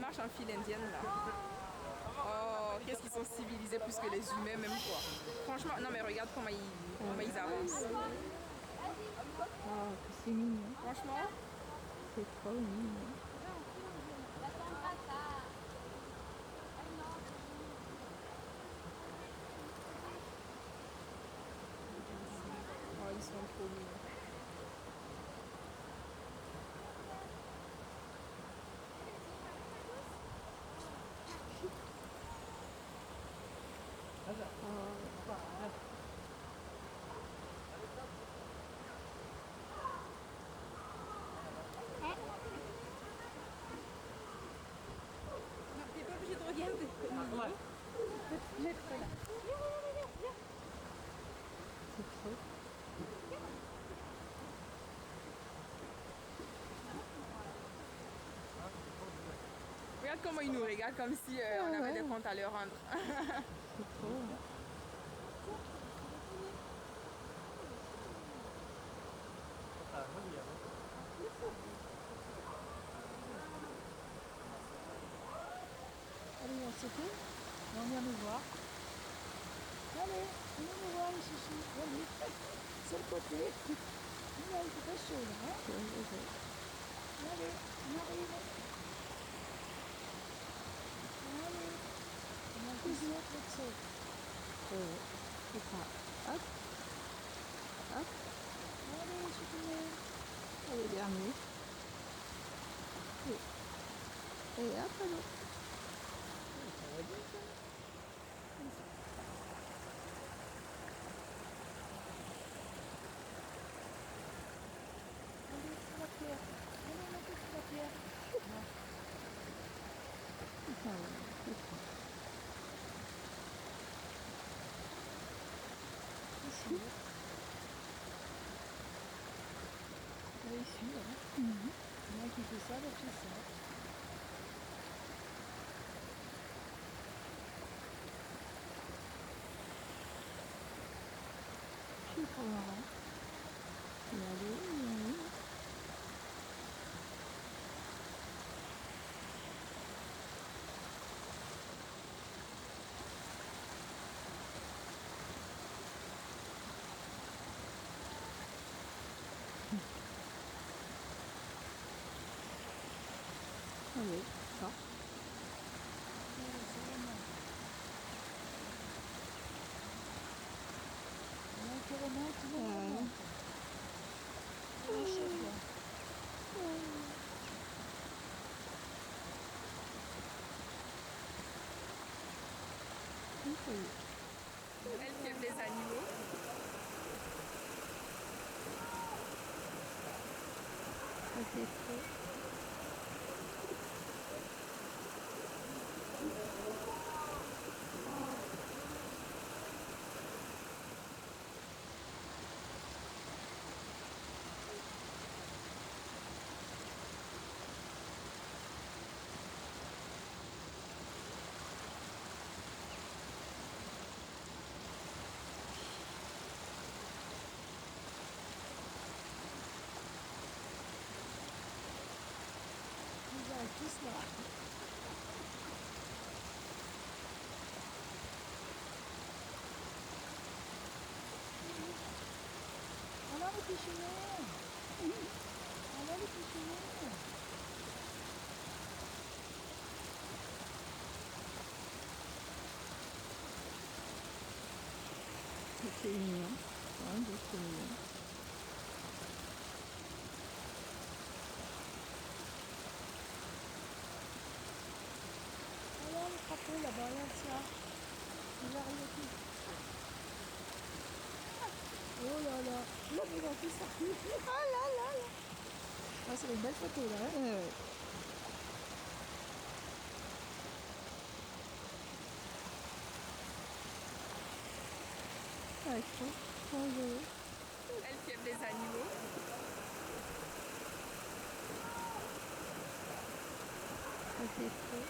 marchent en file indienne là. Oh, qu'est-ce qu'ils sont civilisés plus que les humains même quoi. Franchement, non mais regarde comment ils avancent. Oh, c'est mignon. Franchement, C'est trop mignon. oh, ils sont trop mignons. Non, t'es pas obligé de regarder. C'est trop. Regarde comment ils nous regardent comme si on avait des comptes à leur rendre. C'est trop. Allez, on se fait. On vient nous voir. Allez, viens nous voir les chouchous. Allez, c'est le côté. Là, il fait pas chaud là. Hein, allez, on arrive. Allez, on a toujours quelque chose. C'est ça. Hop, hop. Allez, chouchou. Allez, dernier. Et hop, allez. Allez, sur la pierre. Allez, montez sur la pierre. Ça va, c'est ça. Ici. Allez, ici, là. Il y en a qui fait ça, l'autre fait ça. C'est trop marrant. Et allez. Allez, ça. Il y en a qui remontent, tout le monde remonte. On achète, là. Elle qui aime les animaux. Ça, c'est trop. Ils arrivent tous là. Alors les pichounets. Alors les pichounets. C'est mignon. Ouais, c'est mignon. Alors le crapaud là-bas, regarde ça. Il arrive aussi. Oh là là. Là, ils vont tous sortir. Oh là là là. Ah, c'est une belle photo là. Hein. Ouais. Ouais, trop joli. Elle qui aime les animaux. Ça, c'est trop.